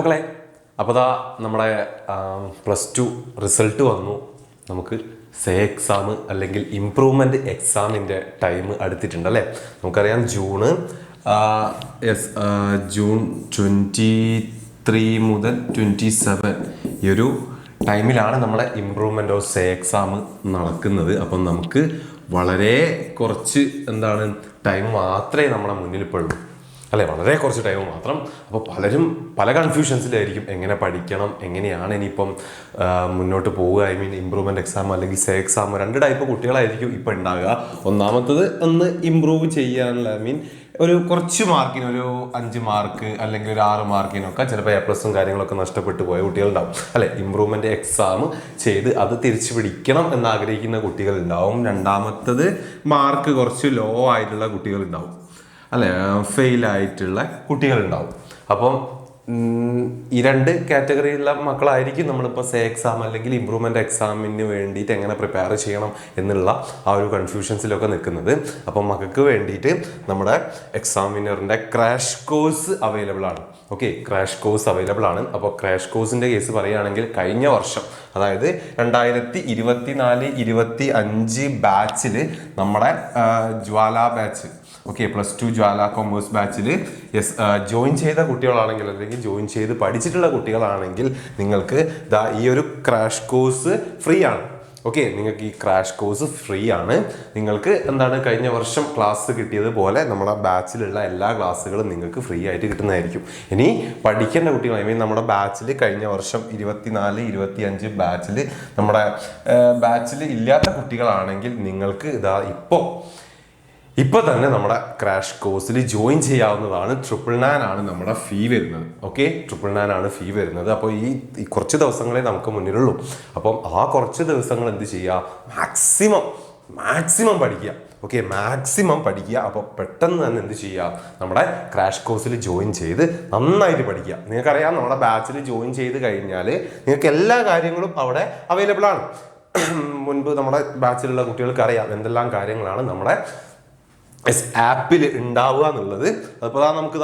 മക്കളെ, അപ്പോൾ ദാ നമ്മുടെ +2 റിസൾട്ട് വന്നു. നമുക്ക് എക്സാം അല്ലെങ്കിൽ ഇംപ്രൂവ്മെൻ്റ് എക്സാമിൻ്റെ ടൈം അടുത്തിട്ടുണ്ട് അല്ലേ. നമുക്കറിയാം ജൂൺ 23 മുതൽ 27 ഈ ഒരു ടൈമിലാണ് നമ്മുടെ ഇംപ്രൂവ്മെൻ്റ് ഓഫ് എക്സാം നടക്കുന്നത്. അപ്പം നമുക്ക് വളരെ കുറച്ച് ടൈം മാത്രമേ നമ്മുടെ മുന്നിൽ ഇപ്പോൾ ഉള്ളൂ അല്ലേ, വളരെ കുറച്ച് ടൈം മാത്രം. അപ്പോൾ പലരും പല കൺഫ്യൂഷൻസിലായിരിക്കും, എങ്ങനെ പഠിക്കണം, എങ്ങനെയാണ് ഇനിയിപ്പം മുന്നോട്ട് പോവുക. ഇംപ്രൂവ്മെൻറ്റ് എക്സാം അല്ലെങ്കിൽ എക്സാം 2 ടൈപ്പ് കുട്ടികളായിരിക്കും ഇപ്പം ഉണ്ടാകുക. ഒന്നാമത്തത് ഒന്ന് ഇമ്പ്രൂവ് ചെയ്യാനുള്ള ഒരു കുറച്ച് മാർക്കിന്, ഒരു 5 മാർക്ക് അല്ലെങ്കിൽ ഒരു 6 മാർക്കിനൊക്കെ ചിലപ്പോൾ A+ കാര്യങ്ങളൊക്കെ നഷ്ടപ്പെട്ടു പോയ കുട്ടികളുണ്ടാവും അല്ലെ. ഇമ്പ്രൂവ്മെന്റ് എക്സാം ചെയ്ത് അത് തിരിച്ചു പിടിക്കണം എന്നാഗ്രഹിക്കുന്ന കുട്ടികളുണ്ടാവും. രണ്ടാമത്തത് മാർക്ക് കുറച്ച് ലോ ആയിട്ടുള്ള കുട്ടികളുണ്ടാവും അല്ലെ, ഫെയിലായിട്ടുള്ള കുട്ടികളുണ്ടാവും. അപ്പം ഈ 2 കാറ്റഗറിയിലുള്ള മക്കളായിരിക്കും നമ്മളിപ്പോൾ എക്സാം അല്ലെങ്കിൽ ഇമ്പ്രൂവ്മെൻ്റ് എക്സാമിന് വേണ്ടിയിട്ട് എങ്ങനെ പ്രിപ്പയർ ചെയ്യണം എന്നുള്ള ആ ഒരു കൺഫ്യൂഷൻസിലൊക്കെ നിൽക്കുന്നത്. അപ്പം മക്കൾക്ക് വേണ്ടിയിട്ട് നമ്മുടെ എക്സാമിനറിൻ്റെ ക്രാഷ് കോഴ്സ് അവൈലബിൾ ആണ്. ഓക്കെ, ക്രാഷ് കോഴ്സ് അവൈലബിൾ ആണ്. അപ്പോൾ ക്രാഷ് കോഴ്സിൻ്റെ കേസ് പറയുകയാണെങ്കിൽ കഴിഞ്ഞ വർഷം, അതായത് 2024-25 ബാച്ചിൽ നമ്മുടെ ജ്വാല ബാച്ച്, ഓക്കെ, +2 ജ്വാല കൊമേഴ്സ് ബാച്ചിൽ ജോയിൻ ചെയ്ത കുട്ടികളാണെങ്കിൽ അല്ലെങ്കിൽ ജോയിൻ ചെയ്ത് പഠിച്ചിട്ടുള്ള കുട്ടികളാണെങ്കിൽ നിങ്ങൾക്ക് ഈ ഒരു ക്രാഷ് കോഴ്സ് ഫ്രീ ആണ്. ഓക്കെ, നിങ്ങൾക്ക് ഈ ക്രാഷ് കോഴ്സ് ഫ്രീ ആണ്. നിങ്ങൾക്ക് കഴിഞ്ഞ വർഷം ക്ലാസ് കിട്ടിയതുപോലെ നമ്മുടെ ബാച്ചിലുള്ള എല്ലാ ക്ലാസ്സുകളും നിങ്ങൾക്ക് ഫ്രീ ആയിട്ട് കിട്ടുന്നതായിരിക്കും. ഇനി പഠിക്കേണ്ട കുട്ടികൾ, നമ്മുടെ ബാച്ചിൽ കഴിഞ്ഞ വർഷം 24-25 ബാച്ചിൽ നമ്മുടെ ബാച്ചിൽ ഇല്ലാത്ത കുട്ടികളാണെങ്കിൽ നിങ്ങൾക്ക് ഇപ്പോൾ തന്നെ നമ്മുടെ ക്രാഷ് കോഴ്സിൽ ജോയിൻ ചെയ്യാവുന്നതാണ്. 999 ആണ് നമ്മുടെ ഫീ വരുന്നത്. ഓക്കെ, 999 ആണ് ഫീ വരുന്നത്. അപ്പോൾ ഈ കുറച്ച് ദിവസങ്ങളെ നമുക്ക് മുന്നിലുള്ളൂ. അപ്പം ആ കുറച്ച് ദിവസങ്ങൾ എന്ത് ചെയ്യുക, മാക്സിമം പഠിക്കുക. ഓക്കെ, മാക്സിമം പഠിക്കുക. അപ്പോൾ പെട്ടെന്ന് തന്നെ എന്ത് ചെയ്യുക, നമ്മുടെ ക്രാഷ് കോഴ്സിൽ ജോയിൻ ചെയ്ത് നന്നായിട്ട് പഠിക്കുക. നിങ്ങൾക്കറിയാം, നമ്മുടെ ബാച്ചിൽ ജോയിൻ ചെയ്ത് കഴിഞ്ഞാൽ നിങ്ങൾക്ക് എല്ലാ കാര്യങ്ങളും അവിടെ അവൈലബിൾ ആണ്. മുൻപ് നമ്മുടെ ബാച്ചിലുള്ള കുട്ടികൾക്ക് അറിയാം എന്തെല്ലാം കാര്യങ്ങളാണ് നമ്മുടെ ആപ്പിൽ ഉണ്ടാവുക എന്നുള്ളത്. അപ്പോൾ നമുക്ക്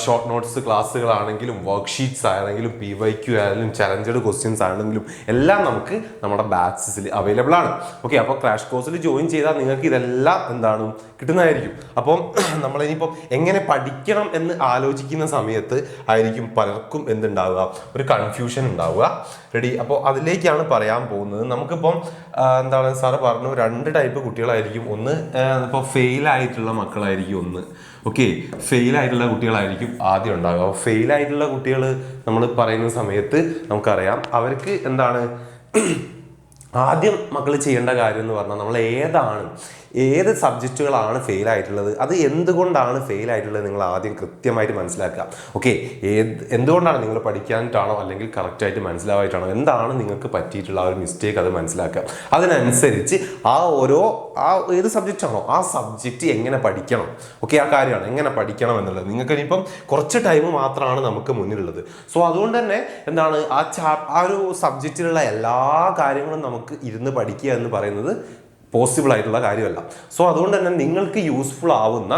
ഷോർട്ട് നോട്ട്സ് ക്ലാസ്സുകളാണെങ്കിലും വർക്ക്ഷീറ്റ്സ് ആണെങ്കിലും PYQ ആണെങ്കിലും ചലഞ്ചഡ് ക്വസ്റ്റ്യൻസ് ആണെങ്കിലും എല്ലാം നമുക്ക് നമ്മുടെ ബാച്ചസിൽ അവൈലബിൾ ആണ്. ഓക്കെ, അപ്പോൾ ക്രാഷ് കോഴ്സിൽ ജോയിൻ ചെയ്താൽ നിങ്ങൾക്ക് ഇതെല്ലാം കിട്ടുന്നതായിരിക്കും. അപ്പം നമ്മളിനിയിപ്പം എങ്ങനെ പഠിക്കണം എന്ന് ആലോചിക്കുന്ന സമയത്ത് ആയിരിക്കും പലർക്കും എന്തുണ്ടാവുക, ഒരു കൺഫ്യൂഷൻ ഉണ്ടാവുക. റെഡി, അപ്പോൾ അതിലേക്കാണ് പറയാൻ പോകുന്നത്. നമുക്കിപ്പം സാറ് പറഞ്ഞു 2 ടൈപ്പ് കുട്ടികളായിരിക്കും. ഒന്ന് ഇപ്പോൾ ഫെയിലായിട്ടുള്ള മക്കളായിരിക്കും ഒന്ന്. ഓക്കെ, ഫെയിലായിട്ടുള്ള കുട്ടികളായിരിക്കും ആദ്യം ഉണ്ടാകുക. ഫെയിലായിട്ടുള്ള കുട്ടികൾ നമ്മൾ പറയുന്ന സമയത്ത് നമുക്കറിയാം അവർക്ക് ആദ്യം മക്കൾ ചെയ്യേണ്ട കാര്യം എന്ന് പറഞ്ഞാൽ നമ്മൾ ഏത് സബ്ജക്റ്റുകളാണ് ഫെയിൽ ആയിട്ടുള്ളത്, അത് എന്തുകൊണ്ടാണ് ഫെയിൽ ആയിട്ടുള്ളത് നിങ്ങൾ ആദ്യം കൃത്യമായിട്ട് മനസ്സിലാക്കുക. ഓക്കെ, എന്തുകൊണ്ടാണ് നിങ്ങൾ പഠിക്കാനായിട്ടാണോ അല്ലെങ്കിൽ കറക്റ്റായിട്ട് മനസ്സിലാവായിട്ടാണോ, എന്താണ് നിങ്ങൾക്ക് പറ്റിയിട്ടുള്ള ആ ഒരു മിസ്റ്റേക്ക്, അത് മനസ്സിലാക്കുക. അതിനനുസരിച്ച് ഏത് സബ്ജക്റ്റാണോ ആ സബ്ജക്റ്റ് എങ്ങനെ പഠിക്കണം, ഓക്കെ, ആ കാര്യമാണ് എങ്ങനെ പഠിക്കണം എന്നുള്ളത്. നിങ്ങൾക്ക് ഇനിയിപ്പം കുറച്ച് ടൈം മാത്രമാണ് നമുക്ക് മുന്നിലുള്ളത്. സോ അതുകൊണ്ട് തന്നെ ആ ഒരു സബ്ജക്റ്റിലുള്ള എല്ലാ കാര്യങ്ങളും നമുക്ക് ഇരുന്ന് പഠിക്കുക എന്ന് പറയുന്നത് പോസിബിൾ ആയിട്ടുള്ള കാര്യമല്ല. സോ അതുകൊണ്ട് തന്നെ നിങ്ങൾക്ക് യൂസ്ഫുൾ ആവുന്ന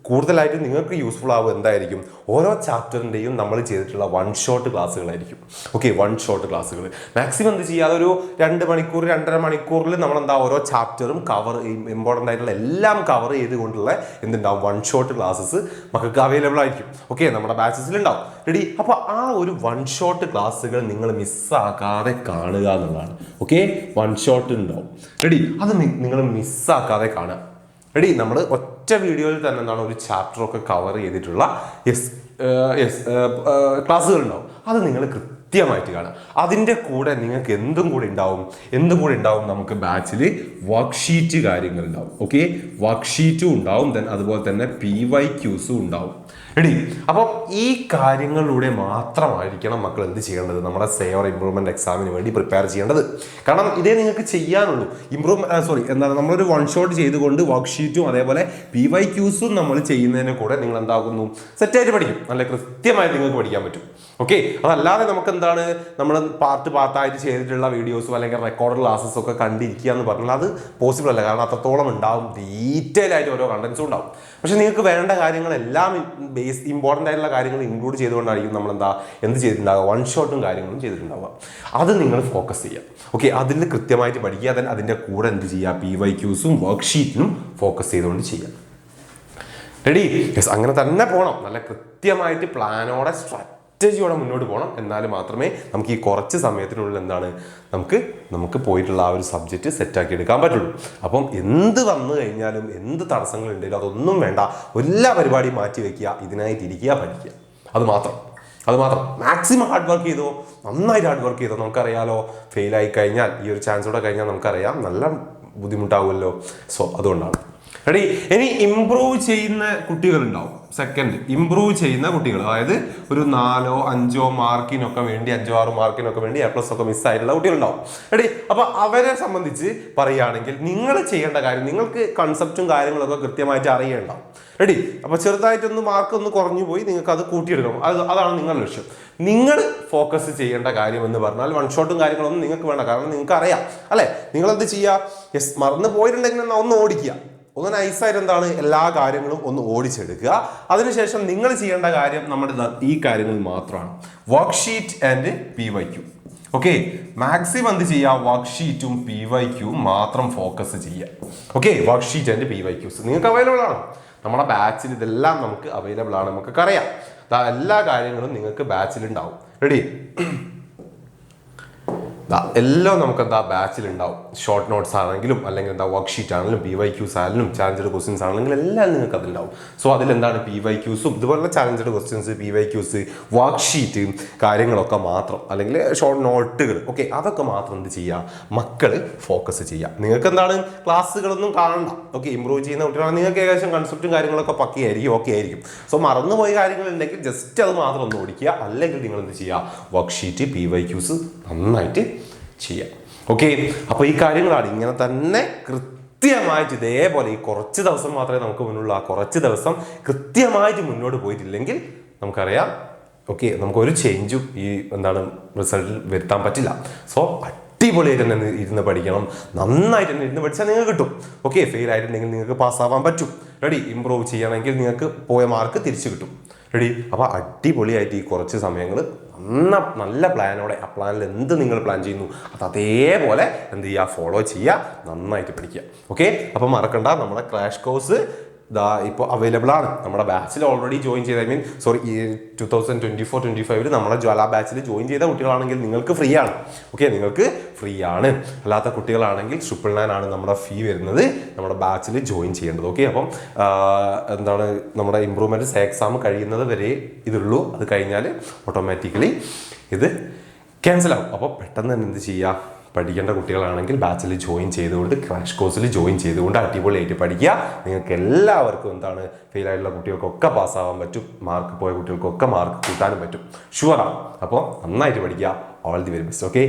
കൂടുതലായിട്ട് നിങ്ങൾക്ക് യൂസ്ഫുൾ ആവുക എന്തായിരിക്കും, ഓരോ ചാപ്റ്ററിൻ്റെയും നമ്മൾ ചെയ്തിട്ടുള്ള 1 ഷോട്ട് ക്ലാസ്സുകളായിരിക്കും. ഓക്കെ, 1 ഷോട്ട് ക്ലാസ്സുകൾ മാക്സിമം എന്ത് ചെയ്യാതെ ഒരു 2 മണിക്കൂർ 2.5 മണിക്കൂറിൽ നമ്മൾ ഓരോ ചാപ്റ്ററും ഇമ്പോർട്ടൻ്റ് ആയിട്ടുള്ള എല്ലാം കവർ ചെയ്തുകൊണ്ടുള്ള 1 ഷോട്ട് ക്ലാസ്സസ് മക്കൾക്ക് അവൈലബിൾ ആയിരിക്കും. ഓക്കെ, നമ്മുടെ ബാച്ചസിൽ ഉണ്ടാവും. റെഡി, അപ്പോൾ ആ ഒരു 1 ഷോട്ട് ക്ലാസ്സുകൾ നിങ്ങൾ മിസ്സാക്കാതെ കാണുക എന്നുള്ളതാണ്. ഓക്കെ, 1 ഷോട്ട് ഉണ്ടാവും. റെഡി, അത് നിങ്ങൾ മിസ്സാക്കാതെ കാണുക. റെഡി, നമ്മൾ ഒറ്റ വീഡിയോയിൽ തന്നെ ഒരു ചാപ്റ്ററൊക്കെ കവർ ചെയ്തിട്ടുള്ള ക്ലാസ്സുകൾ ഉണ്ടാവും. അത് നിങ്ങൾ കൃത്യമായിട്ട് കാണുക. അതിൻ്റെ കൂടെ നിങ്ങൾക്ക് എന്തും കൂടി ഉണ്ടാവും, നമുക്ക് ബാച്ചിൽ വർക്ക്ഷീറ്റ് കാര്യങ്ങൾ ഉണ്ടാവും. ഓക്കെ, വർക്ക്ഷീറ്റും ഉണ്ടാവും, അതുപോലെ തന്നെ PYQസും ഉണ്ടാവും. റെഡി, അപ്പം ഈ കാര്യങ്ങളിലൂടെ മാത്രമായിരിക്കണം മക്കൾ എന്ത് ചെയ്യേണ്ടത്, നമ്മുടെ ഇംപ്രൂവ്മെന്റ് എക്സാമിന് വേണ്ടി പ്രിപ്പയർ ചെയ്യേണ്ടത്. കാരണം ഇതേ നിങ്ങൾക്ക് ചെയ്യാനുള്ളൂ. നമ്മളൊരു 1 ഷോട്ട് ചെയ്തുകൊണ്ട് വർക്ക്ഷീറ്റും അതേപോലെ PYQസും നമ്മൾ ചെയ്യുന്നതിന് കൂടെ നിങ്ങൾ എന്താകുന്നു, സെറ്റായിട്ട് പഠിക്കും. നല്ല കൃത്യമായിട്ട് നിങ്ങൾക്ക് പഠിക്കാൻ പറ്റും. ഓക്കെ, അതല്ലാതെ നമുക്ക് നമ്മൾ പാർട്ടായിട്ട് ചെയ്തിട്ടുള്ള വീഡിയോസും അല്ലെങ്കിൽ റെക്കോർഡ് ക്ലാസ്സസ് ഒക്കെ കണ്ടിരിക്കുക എന്ന് പറഞ്ഞാൽ അത് പോസിബിൾ അല്ല. കാരണം അത്രത്തോളം ഉണ്ടാവും, ഡീറ്റെയിൽ ആയിട്ട് ഓരോ കണ്ടന്റ്സും ഉണ്ടാവും. പക്ഷെ നിങ്ങൾക്ക് വേണ്ട കാര്യങ്ങളെല്ലാം ഇമ്പോർട്ടൻ്റ് ആയിട്ടുള്ള കാര്യങ്ങൾ ഇൻക്ലൂഡ് ചെയ്തുകൊണ്ടായിരിക്കും നമ്മൾ എന്ത് ചെയ്തിട്ടുണ്ടാവുക, വൺ ഷോട്ടും കാര്യങ്ങളും ചെയ്തിട്ടുണ്ടാവുക. അത് നിങ്ങൾ ഫോക്കസ് ചെയ്യുക. ഓക്കെ, അതിൽ കൃത്യമായിട്ട് പഠിക്കുക. then അതിൻ്റെ കൂടെ എന്ത് ചെയ്യുക, PYQസും വർക്ക്ഷീറ്റിനും ഫോക്കസ് ചെയ്തുകൊണ്ട് ചെയ്യുക. റെഡി? യെസ്, അങ്ങനെ തന്നെ പോകണം. നല്ല കൃത്യമായിട്ട് പ്ലാനോടെ സ്ട്രാറ്റജിയോടെ മുന്നോട്ട് പോകണം. എന്നാൽ മാത്രമേ നമുക്ക് ഈ കുറച്ച് സമയത്തിനുള്ളിൽ നമുക്ക് പോയിട്ടുള്ള ആ ഒരു സബ്ജക്റ്റ് സെറ്റാക്കി എടുക്കാൻ പറ്റുള്ളൂ. അപ്പം എന്ത് വന്നു കഴിഞ്ഞാലും എന്ത് തടസ്സങ്ങളുണ്ടെങ്കിലും അതൊന്നും വേണ്ട, എല്ലാ പരിപാടിയും മാറ്റി വയ്ക്കുക, ഇതിനായിട്ട് ഇരിക്കുക, പഠിക്കുക. അത് മാത്രം മാക്സിമം ഹാർഡ് വർക്ക് ചെയ്തോ, നന്നായിട്ട് ഹാർഡ് വർക്ക് ചെയ്തോ. നമുക്കറിയാലോ, ഫെയിലായി കഴിഞ്ഞാൽ, ഈ ഒരു ചാൻസോടെ കഴിഞ്ഞാൽ നമുക്കറിയാം നല്ല ബുദ്ധിമുട്ടാവുമല്ലോ. സോ അതുകൊണ്ടാണ്. റെഡി? ഇനി ഇംപ്രൂവ് ചെയ്യുന്ന കുട്ടികളുണ്ടാവും. സെക്കൻഡ്, ഇംപ്രൂവ് ചെയ്യുന്ന കുട്ടികൾ, അതായത് ഒരു 4, 5 മാർക്കിനൊക്കെ വേണ്ടി, 5, 6 മാർക്കിനൊക്കെ വേണ്ടി A+ ഒക്കെ മിസ്സായിട്ടുള്ള കുട്ടികളുണ്ടാവും. റെഡി? അപ്പൊ അവരെ സംബന്ധിച്ച് പറയുകയാണെങ്കിൽ നിങ്ങൾ ചെയ്യേണ്ട കാര്യം, നിങ്ങൾക്ക് കൺസെപ്റ്റും കാര്യങ്ങളൊക്കെ കൃത്യമായിട്ട് അറിയേണ്ടാവും. റെഡി? അപ്പൊ ചെറുതായിട്ടൊന്ന് മാർക്ക് ഒന്ന് കുറഞ്ഞു പോയി, നിങ്ങൾക്ക് അത് കൂട്ടിയെടുക്കണം. അതാണ് നിങ്ങളുടെ ലക്ഷ്യം. നിങ്ങൾ ഫോക്കസ് ചെയ്യേണ്ട കാര്യം എന്ന് പറഞ്ഞാൽ വൺ ഷോട്ടും കാര്യങ്ങളൊന്നും നിങ്ങൾക്ക് വേണ്ട. കാരണം നിങ്ങൾക്ക് അറിയാം അല്ലെ, നിങ്ങളെന്ത് ചെയ്യുക, യെസ്, മറന്നു പോയിട്ടുണ്ടെങ്കിൽ ഒന്ന് ഓടിക്കുക, ഒന്ന് നൈസായിട്ട് എല്ലാ കാര്യങ്ങളും ഒന്ന് ഓടിച്ചെടുക്കുക. അതിനുശേഷം നിങ്ങൾ ചെയ്യേണ്ട കാര്യം നമ്മുടെ ഈ കാര്യങ്ങൾ മാത്രമാണ്, worksheet and PYQ. Okay, maximum എന്ത് ചെയ്യുക, വർക്ക്ഷീറ്റും PYQയും മാത്രം ഫോക്കസ് ചെയ്യുക. ഓക്കെ, വർക്ക്ഷീറ്റ് ആൻഡ് PYQs നിങ്ങൾക്ക് അവൈലബിൾ ആണ്. നമ്മുടെ ബാച്ചിൽ ഇതെല്ലാം നമുക്ക് അവൈലബിൾ ആണ്. നമുക്കൊക്കെ അറിയാം, എല്ലാ കാര്യങ്ങളും നിങ്ങൾക്ക് ബാച്ചിൽ ഉണ്ടാവും. റെഡി? എല്ലാം നമുക്ക് ബാച്ചിൽ ഉണ്ടാവും. ഷോർട്ട് നോട്ട്സ് ആണെങ്കിലും, അല്ലെങ്കിൽ വർക്ക്ഷീറ്റ് ആണെങ്കിലും, PYQs ആണെങ്കിലും, ചാലഞ്ചഡ് ക്വസ്റ്റ്യൻസ് ആണെങ്കിലും എല്ലാം നിങ്ങൾക്ക് അതിലുണ്ടാവും. സോ അതിലെന്താണ് PYQസും ഇതുപോലുള്ള ചാലഞ്ചഡ് ക്വസ്റ്റ്യൻസ്, PYQs, വർക്ക്ഷീറ്റ് കാര്യങ്ങളൊക്കെ മാത്രം, അല്ലെങ്കിൽ ഷോർട്ട് നോട്ടുകൾ, ഓക്കെ, അതൊക്കെ മാത്രം എന്ത് ചെയ്യുക, മക്കൾ ഫോക്കസ് ചെയ്യുക. നിങ്ങൾക്ക് ക്ലാസ്സുകളൊന്നും കാണണ്ട. ഓക്കെ, ഇമ്പ്രൂവ് ചെയ്യുന്ന കുട്ടികളാണ്, നിങ്ങൾക്ക് ഏകദേശം കൺസെപ്റ്റും കാര്യങ്ങളൊക്കെ പക്കയായിരിക്കും, ഓക്കെ ആയിരിക്കും. സോ മറന്നുപോയ കാര്യങ്ങളുണ്ടെങ്കിൽ ജസ്റ്റ് അത് മാത്രം ഒന്ന് ഓടിക്കുക. അല്ലെങ്കിൽ നിങ്ങൾ എന്ത് ചെയ്യുക, വർക്ക്ഷീറ്റ്, PYQs നന്നായിട്ട് ചെയ്യാം. ഓക്കെ, അപ്പോൾ ഈ കാര്യങ്ങളാണ്. ഇങ്ങനെ തന്നെ കൃത്യമായിട്ട് ഇതേപോലെ ഈ കുറച്ച് ദിവസം മാത്രമേ നമുക്ക് മുന്നിലുള്ള, ആ കുറച്ച് ദിവസം കൃത്യമായിട്ട് മുന്നോട്ട് പോയിട്ടില്ലെങ്കിൽ നമുക്കറിയാം, ഓക്കെ, നമുക്കൊരു ചേഞ്ചും ഈ റിസൾട്ടിൽ വരുത്താൻ പറ്റില്ല. സോ അടിപൊളിയായിട്ട് തന്നെ ഇരുന്ന് പഠിക്കണം. നന്നായിട്ട് തന്നെ ഇരുന്ന് പഠിച്ചാൽ നിങ്ങൾക്ക് കിട്ടും. ഓക്കെ, ഫെയിൽ ആയിട്ടുണ്ടെങ്കിൽ നിങ്ങൾക്ക് പാസ്സാവാൻ പറ്റും. റെഡി? ഇമ്പ്രൂവ് ചെയ്യണമെങ്കിൽ നിങ്ങൾക്ക് പോയ മാർക്ക് തിരിച്ചു കിട്ടും. റെഡി? അപ്പോൾ അടിപൊളിയായിട്ട് ഈ കുറച്ച് സമയങ്ങൾ നല്ല പ്ലാനോടെ, ആ പ്ലാനിൽ എന്ത് നിങ്ങൾ പ്ലാൻ ചെയ്യുന്നു അത് അതേപോലെ എന്ത് ചെയ്യുക, ഫോളോ ചെയ്യുക, നന്നായിട്ട് പഠിക്കുക. ഓക്കെ, അപ്പോൾ മറക്കണ്ട, നമ്മുടെ ക്രാഷ് കോഴ്സ് ഇപ്പോൾ അവൈലബിൾ ആണ്. നമ്മുടെ ബാച്ചിൽ ഓൾറെഡി ജോയിൻ ചെയ്ത, ഈ 2024-25 നമ്മുടെ ജ്വാല ബാച്ചിൽ ജോയിൻ ചെയ്ത കുട്ടികളാണെങ്കിൽ നിങ്ങൾക്ക് ഫ്രീ ആണ്. ഓക്കെ, നിങ്ങൾക്ക് ഫ്രീ ആണ്. അല്ലാത്ത കുട്ടികളാണെങ്കിൽ 999 ആണ് നമ്മുടെ ഫീ വരുന്നത്, നമ്മുടെ ബാച്ചിൽ ജോയിൻ ചെയ്യേണ്ടത്. ഓക്കെ, അപ്പം നമ്മുടെ ഇമ്പ്രൂവ്മെൻറ്റ് എക്സാം കഴിയുന്നത് വരെ ഇതുള്ളൂ. അത് കഴിഞ്ഞാൽ ഓട്ടോമാറ്റിക്കലി ഇത് ക്യാൻസൽ ആവും. അപ്പോൾ പെട്ടെന്ന് തന്നെ എന്ത് ചെയ്യുക, പഠിക്കേണ്ട കുട്ടികളാണെങ്കിൽ ബാച്ചിൽ ജോയിൻ ചെയ്തുകൊണ്ട്, ക്രാഷ് കോഴ്സിൽ ജോയിൻ ചെയ്തുകൊണ്ട് അടിപൊളിയായിട്ട് പഠിക്കുക. നിങ്ങൾക്ക് എല്ലാവർക്കും ഫെയിൽ ആയിട്ടുള്ള കുട്ടികൾക്കൊക്കെ പാസ്സാവാൻ പറ്റും, മാർക്ക് പോയ കുട്ടികൾക്കൊക്കെ മാർക്ക് കൂട്ടാനും പറ്റും. ഷുവറാണ്. അപ്പോൾ നന്നായിട്ട് പഠിക്കുക. All the very best. Okay.